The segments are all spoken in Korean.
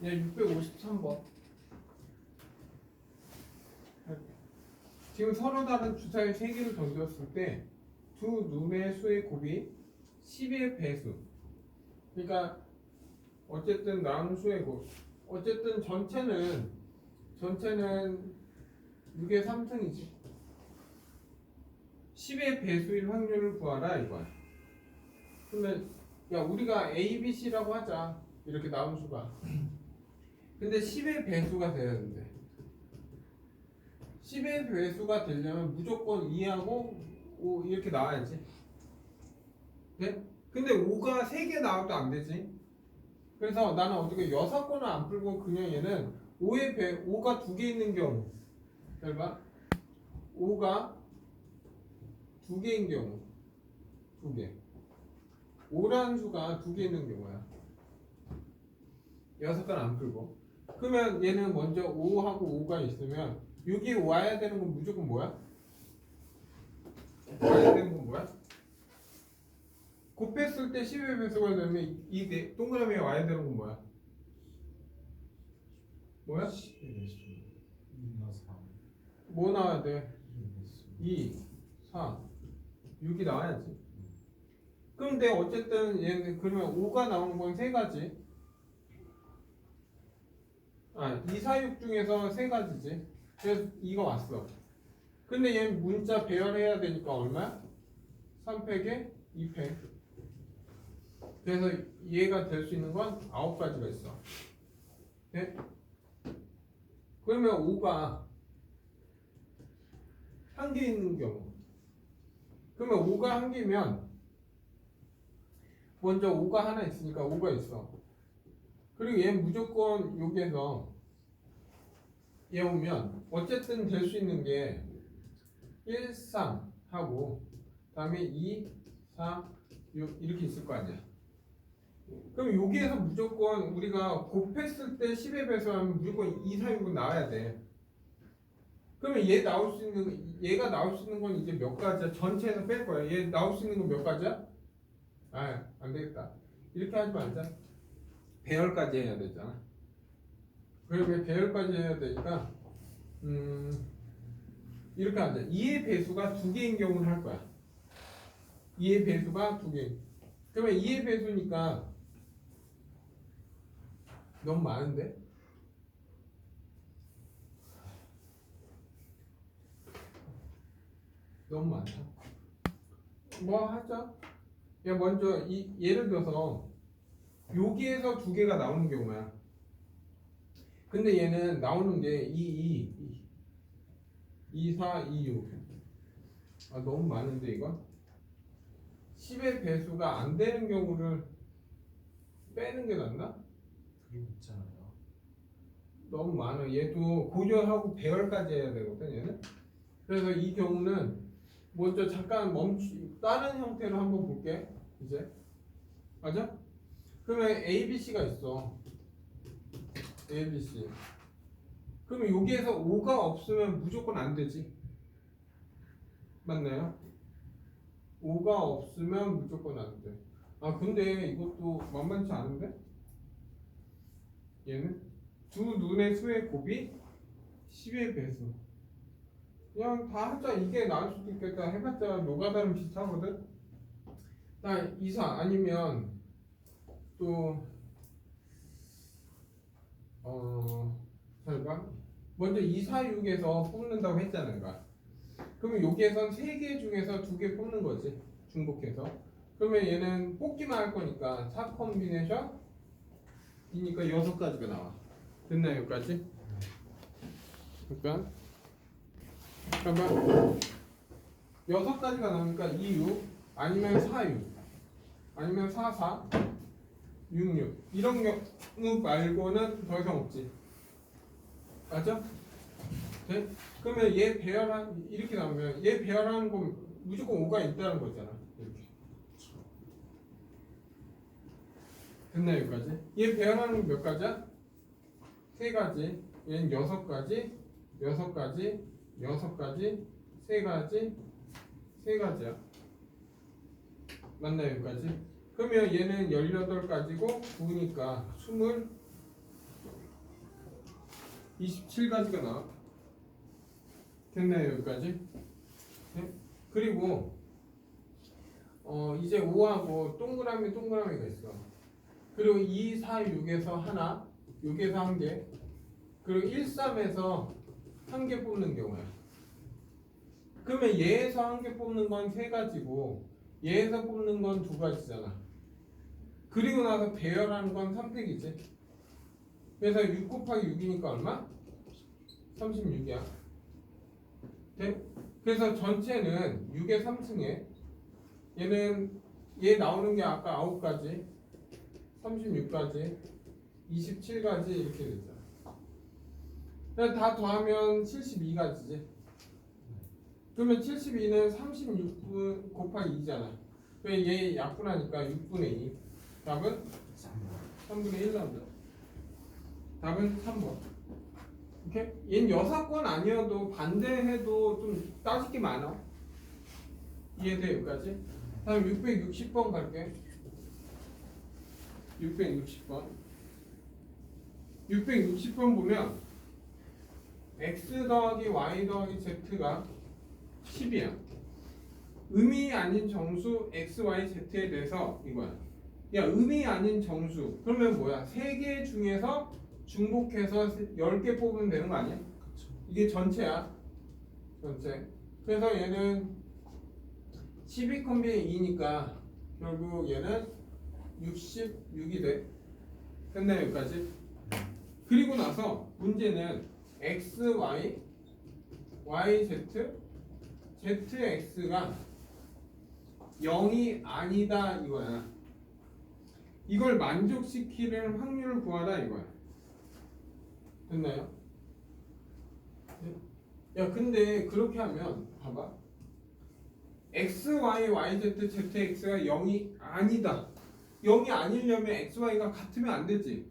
얘 653번. 지금 서로 다른 주사위 3개를 던졌을 때 두 눈의 수의 곱이 10의 배수. 그러니까 어쨌든 나온 수의 곱. 어쨌든 전체는 6의 3승이지. 10의 배수일 확률을 구하라 이거야. 그러면 야 우리가 A, B, C라고 하자. 이렇게 나온 수가. 근데 10의 배수가 돼야 된대. 10의 배수가 되려면 무조건 2하고 5 이렇게 나와야지. 네? 근데 5가 3개 나와도 안 되지. 그래서 나는 어떻게 6건을 안 풀고 그냥 얘는 5가 2개 있는 경우. 잘 봐. 5가 2개인 경우. 2개. 5라는 수가 2개 있는 경우야. 6건 안 풀고. 그러면 얘는 먼저 5하고 5가 있으면 여기 와야 되는 건 무조건 뭐야? 와야 되는 건 뭐야? 곱했을 때 10의 배수가 되면 이 동그라미에 와야 되는 건 뭐야? 뭐야? 2나 3. 뭐 나와야 돼? 2, 4, 6이 나와야지. 그런데 어쨌든 얘는 그러면 5가 나오는 건 3가지. 2, 4, 6 중에서 3가지지. 그래서 2가 왔어. 근데 얘는 문자 배열해야 되니까 얼마야? 3팩에 2팩. 그래서 얘가 될 수 있는 건 9가지가 있어. 네? 그러면 5가 한 개 있는 경우. 그러면 5가 한 개면 먼저 5가 하나 있으니까 5가 있어. 그리고 얘는 무조건 여기에서 얘 오면 어쨌든 될 수 있는 게 1, 3 하고 다음에 2, 4, 6 이렇게 있을 거 아니야. 그럼 여기에서 무조건 우리가 곱했을 때 10의 배수하면 무조건 2, 4, 6은 나와야 돼. 그러면 얘가 나올 수 있는 건 이제 몇 가지야? 전체에서 뺄 거야. 얘 나올 수 있는 건 몇 가지야? 안 되겠다. 이렇게 하지 말자. 배열까지 해야 되잖아. 그리고 배열까지 해야 되니까 이렇게 하자. 2의 배수가 2개인 경우를 할 거야. 2의 배수가 2개. 그러면 2의 배수니까 너무 많은데? 너무 많다. 뭐 하자. 야 먼저 예를 들어서 여기에서 2개가 나오는 경우야. 근데 얘는 나오는 게 2, 4, 2, 6. 너무 많은데 이거? 10의 배수가 안 되는 경우를 빼는 게 낫나? 그리고 있잖아요. 너무 많아. 얘도 고려하고 배열까지 해야 되거든 얘는. 그래서 이 경우는 먼저 잠깐 다른 형태로 한번 볼게. 이제 맞아? 그러면 A, B, C가 있어. A, B, C. 그러면 여기에서 5가 없으면 무조건 안 되지. 맞나요? 5가 없으면 무조건 안 돼. 근데 이것도 만만치 않은데? 얘는 두 눈의 수의 곱이 10의 배수. 그냥 다 하자. 이게 나을 수도 있겠다. 해봤자 노가다는 비슷하거든. 이사 아니면 또 잠깐 먼저 2, 4, 6에서 뽑는다고 했잖아. 내가. 그러면 여기에선 3개 중에서 2개 뽑는 거지. 중복해서. 그러면 얘는 뽑기만 할 거니까 4 콤비네이션 이니까 6가지가 나와. 됐나요? 여기까지? 그러니까 잠깐만 6가지가 나오니까 2, 6 아니면 4, 6 아니면 4, 4 6, 6 이런 경우 말고는 더 이상 없지. 맞죠? 네? 그러면 얘 배열한 이렇게 나오면 얘 배열하는 건 무조건 5가 있다는 거잖아. 이렇게. 됐나 여기까지? 얘 배열하는 건 몇 가지야? 3가지. 얘는 6가지, 6가지, 6가지, 3가지, 3가지야. 맞나요 여기까지? 그러면 얘는 18가지고 9니까 27가지가 나와. 됐나요 여기까지? 네? 그리고 이제 5하고 동그라미가 있어. 그리고 2, 4, 6에서 하나, 6에서 한 개, 그리고 1, 3에서 한 개 뽑는 경우야. 그러면 얘에서 한 개 뽑는 건 세 가지고 얘에서 뽑는 건 두 가지잖아. 그리고 나서 배열하는 건 선택이지. 그래서 6 곱하기 6이니까 얼마? 36이야. 네? 그래서 전체는 6의 3승에 얘 나오는 게 아까 9가지, 36가지, 27가지 이렇게 됐잖아. 그래서 다 더하면 72가지지. 그러면 72는 36분 곱하기 2잖아. 왜 얘 약분하니까 6분의 2. 답은 3분의 1 나온다. 답은 3번. 오케이? 얘는 여사건 아니어도 반대해도 좀 따질 게 많아. 이해돼 여기까지? 다음 660번 갈게. 660번. 660번 보면 x 더하기 y 더하기 z가 10이야. 의미 아닌 정수 x, y, z에 대해서 이거야. 야, 의미 아닌 정수. 그러면 뭐야? 3개 중에서 중복해서 10개 뽑으면 되는 거 아니야? 이게 전체야. 전체. 그래서 얘는 12 콤비의 2니까 결국 얘는 66이 돼. 됐나요? 여기까지? 그리고 나서 문제는 x, y, y, z, zx가 0이 아니다 이거야. 이걸 만족시키는 확률을 구하라 이거야. 됐나요? 야 근데 그렇게 하면 봐봐. x, y, y, z, zx가 0이 아니다. 0이 아니려면 x, y가 같으면 안 되지.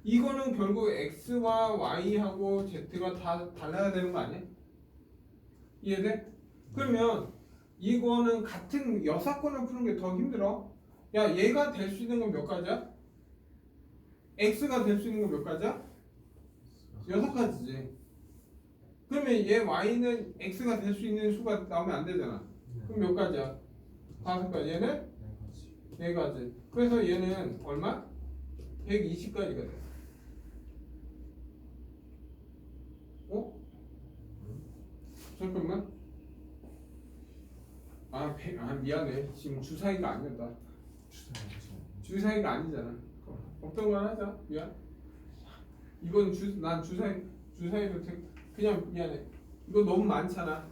이거는 결국 x와 y하고 z가 다 달라야 되는 거 아니야? 이해돼? 그러면 이거는 같은 여사건을 푸는 게 더 힘들어. 야 얘가 될 수 있는 건 몇 가지야? x가 될 수 있는 건 몇 가지야? 6가지지. 그러면 얘 y는 x가 될 수 있는 수가 나오면 안 되잖아. 그럼 몇 가지야? 5가지. 얘는 4가지. 그래서 얘는 얼마? 120가지가 돼. 어? 잠깐만. 미안해. 지금 주사위가 아니었다. 주사위가 아니잖아. 없던 걸 하자. 미안. 이건 난 주사위도 그냥 미안해. 이거 너무 많잖아.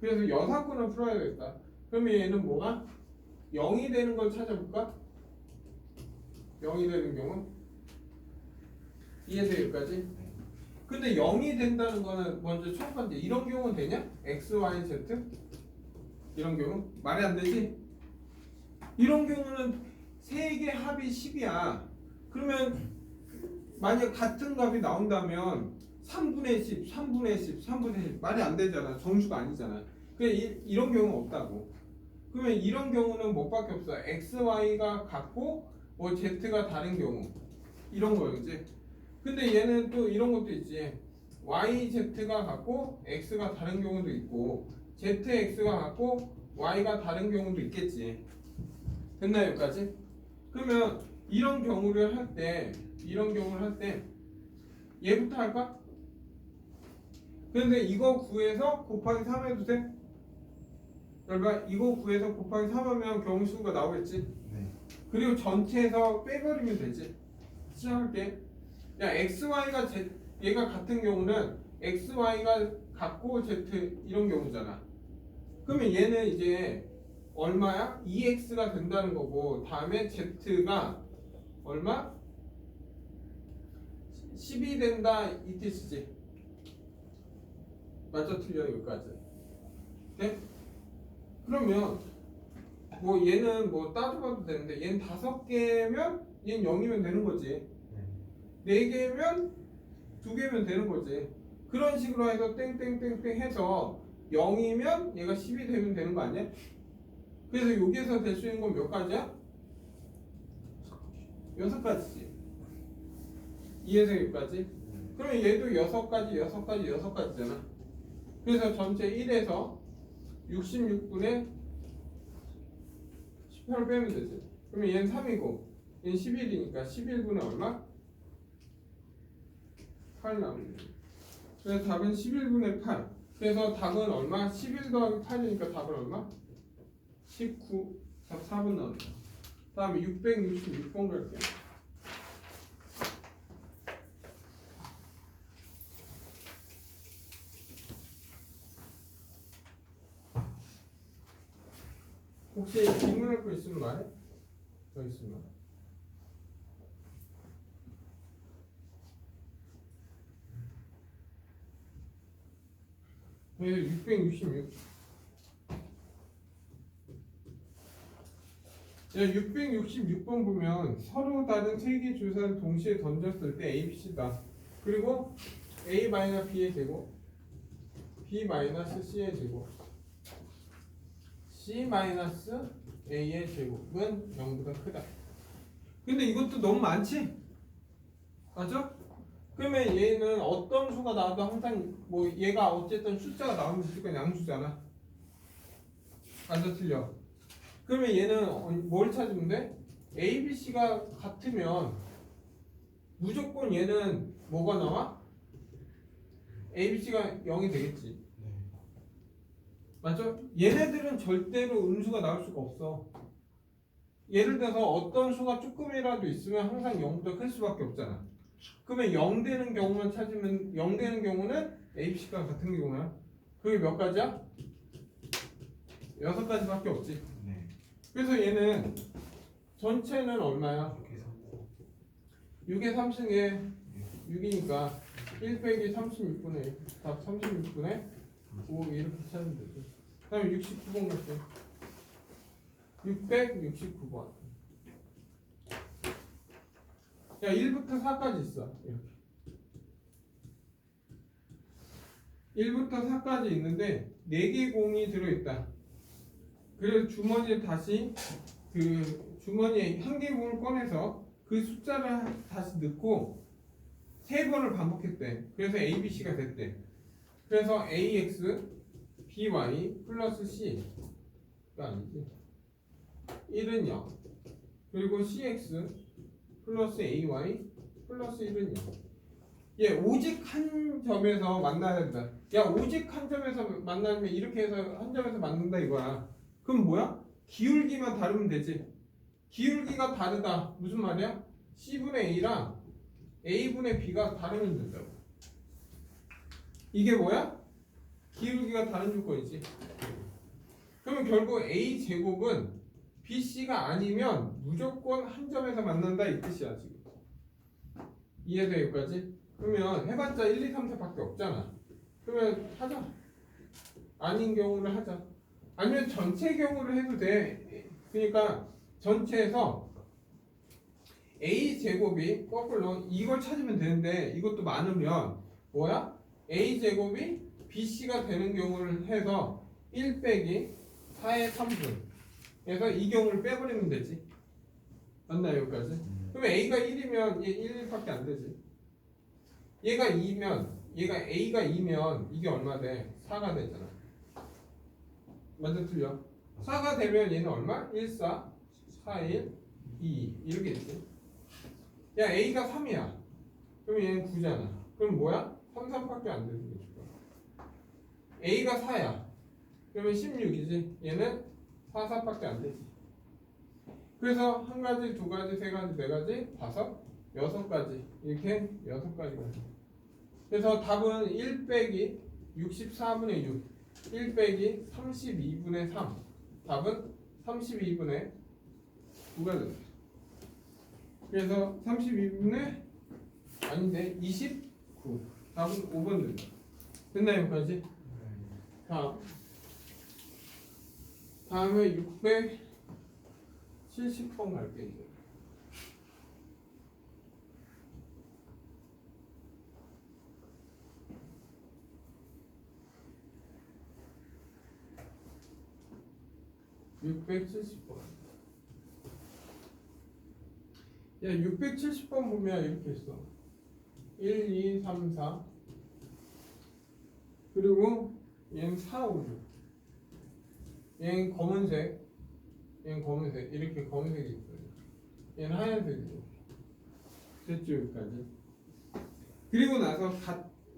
그래서 여사건을 풀어야겠다. 그러면 얘는 뭐가? 0이 되는 걸 찾아볼까? 0이 되는 경우? 이해돼 여기까지? 근데 0이 된다는 거는 먼저 첫 번째 이런 경우는 되냐? x, y, z? 이런 경우? 말이 안 되지? 이런 경우는 3개 합이 10이야. 그러면 만약 같은 값이 나온다면 3분의 10, 3분의 10, 3분의 10 말이 안 되잖아. 정수가 아니잖아. 이런 경우는 없다고. 그러면 이런 경우는 뭐밖에 없어. x, y가 같고 뭐 z가 다른 경우 이런 거지. 근데 얘는 또 이런 것도 있지. y, z가 같고 x가 다른 경우도 있고 zx가 같고 y가 다른 경우도 있겠지. 됐나요 여기까지? 그러면 이런 경우를 할 때 얘부터 할까? 근데 이거 구해서 곱하기 3 해도 돼? 그러니까 이거 구해서 곱하기 3하면 경수가 나오겠지? 네. 그리고 전체에서 빼버리면 되지. 시작할게. 야 xy가 얘가 같은 경우는 xy가 같고 z 이런 경우잖아. 그러면 얘는 이제 얼마야? 2x가 된다는 거고 다음에 z가 얼마? 10이 된다 이 뜻이지. 맞죠? 틀려 여기까지. 네? 그러면 뭐 얘는 뭐 따져봐도 되는데 얘는 5개면 얘는 0이면 되는 거지. 4개면 2개면 되는 거지. 그런 식으로 해서 땡땡땡땡 해서 0이면 얘가 10이 되면 되는 거 아니야? 그래서 여기에서 될 수 있는 건 몇 가지야? 6가지지. 2에서 6가지. 그러면 얘도 6가지, 6가지, 6가지잖아. 그래서 전체 1에서 66분의 18을 빼면 되지. 그러면 얘는 3이고 얘는 11이니까 11분의 얼마? 8 나오는 거지. 그래서 답은 11분의 8. 그래서 답은 얼마? 11 더하기 8이니까 답은 얼마? 19. 답 4분 나오는 거야. 다음에 666번 갈게요. 혹시 질문할 거 있으면 말해? 더 있으면. 그래서 666. 야, 666번 보면 서로 다른 세 개 주사를 동시에 던졌을 때 A, B, C다. 그리고 A-B의 제곱, B-C의 제곱, C-A의 제곱은 0보다 크다. 근데 이것도 너무 많지? 맞아? 그러면 얘는 어떤 수가 나와도 항상 뭐 얘가 어쨌든 숫자가 나오면 무조건 양수잖아. 맞아 틀려? 그러면 얘는 뭘 찾으면 돼? A, B, C가 같으면 무조건 얘는 뭐가 나와? A, B, C가 0이 되겠지. 맞죠? 얘네들은 절대로 음수가 나올 수가 없어. 예를 들어서 어떤 수가 조금이라도 있으면 항상 0보다 클 수밖에 없잖아. 그러면 0 되는 경우만 찾으면 0 되는 경우는 A, B, C가 같은 경우야. 그게 몇 가지야? 6가지밖에 없지. 네. 그래서 얘는 전체는 얼마야? 6의 3승에 6이니까 1 빼기 36분의 1, 답 36분의 5 이렇게 찾으면 되지. 그 다음에 69번 갈게. 669번. 야, 1부터 4까지 있어. 이렇게. 1부터 4까지 있는데 4개 공이 들어있다. 그래서 주머니에 다시 그 주머니에 한 개 공을 꺼내서 그 숫자를 다시 넣고 3번을 반복했대. 그래서 A, B, C가 됐대. 그래서 AX, BY 플러스 C가 아니지. 1은 0. 그리고 CX 플러스 AY 플러스 1은 0. 얘 오직 한 점에서 만나야 된다. 야, 오직 한 점에서 만나면 이렇게 해서 한 점에서 만난다 이거야. 그럼 뭐야? 기울기만 다르면 되지. 기울기가 다르다. 무슨 말이야? C분의 A랑 A분의 B가 다르면 된다고. 이게 뭐야? 기울기가 다른 조건이지. 그러면 결국 A 제곱은 BC가 아니면 무조건 한 점에서 만난다 이 뜻이야 지금. 이해돼 여기까지? 그러면 해봤자 1, 2, 3, 4밖에 없잖아. 그러면 하자. 아닌 경우를 하자. 아니면 전체 경우를 해도 돼. 그러니까 전체에서 A 제곱이 거꾸로 이걸 찾으면 되는데 이것도 많으면 뭐야? A 제곱이 BC가 되는 경우를 해서 1 빼기 4의 3분 그래서 이 경우를 빼버리면 되지. 맞나요 여기까지? 그러면 A가 1이면 얘 1밖에 안 되지. 얘가 2면 얘가 A가 2면 이게 얼마 돼? 4가 되잖아. 맞아 틀려? 4가 되면 얘는 얼마? 1, 4, 4, 1, 2 이렇게 있지. 야 A가 3이야. 그럼 얘는 9잖아. 그럼 뭐야? 3, 3밖에 안 되는 거지. A가 4야. 그러면 16이지. 얘는 4, 4밖에 안 되지. 그래서 한 가지, 두 가지, 세 가지, 네 가지, 다섯, 6가지 이렇게 6가지가. 그래서 답은 1 빼기 64분의 6, 1 빼기 32분의 3. 답은 32분의 9가 됩니다. 그래서 32분의 아닌데 29. 답은 5번 됩니다. 됐나요 여기까지? 다음에 670번 갈게요. 이제. 야, 670번 보면 이렇게 있어. 1, 2, 3, 4 그리고 얘는 4, 5, 6 얘는 검은색 이렇게 검은색이 있어요. 얘는 하얀색이고 됐죠 여기까지. 그리고 나서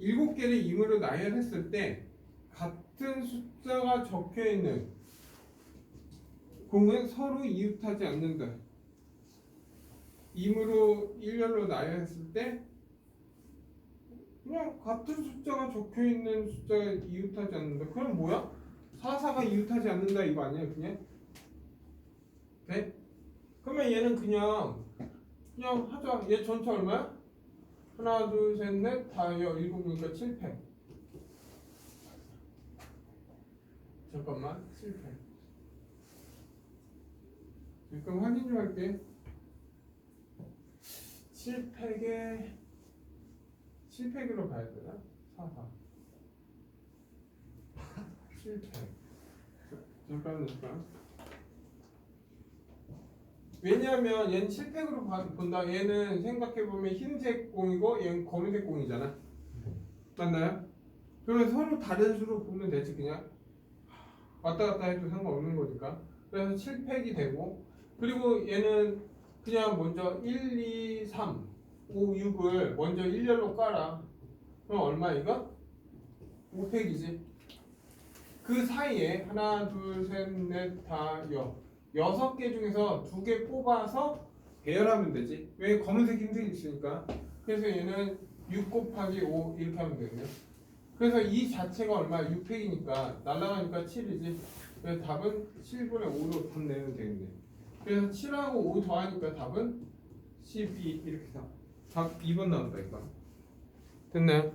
7개를 임으로 나열했을 때 같은 숫자가 적혀있는 공은 서로 이웃하지 않는다. 임으로 일렬로 나열했을 때 그냥 같은 숫자가 적혀있는 숫자가 이웃하지 않는다. 그럼 뭐야? 4, 4가 이웃하지 않는다 이거 아니야 그냥? 네? 그러면 얘는 그냥 하자. 얘 전체 얼마야? 하나, 둘, 셋, 넷, 다여, 일곱이니까 7패. 잠깐만, 7패. 잠깐 확인 좀 할게. 7팩으로 가야 되나? 4, 4. 7팩. 잠깐만. 왜냐하면 얘는 7팩으로 본다. 얘는 생각해보면 흰색 공이고 얘는 검은색 공이잖아. 맞나요? 그러면 서로 다른 수로 보면 되지 그냥. 왔다 갔다 해도 상관없는 거니까. 그래서 7팩이 되고 그리고 얘는 그냥 먼저 1, 2, 3, 5, 6을 먼저 일렬로 깔아. 그럼 얼마 이거? 5팩이지. 그 사이에 하나, 둘, 셋, 넷, 다, 6개 중에서 2개 뽑아서 배열하면 되지. 왜? 검은색 흰색이 있으니까. 그래서 얘는 6 곱하기 5 이렇게 하면 되겠네. 그래서 이 자체가 얼마야? 6팩이니까 날아가니까 7이지. 그래서 답은 7분의 5로 답 내면 되겠네. 그래서 7하고 5 더하니까 답은 12 이렇게 답 2번 나온다 이거. 됐나요?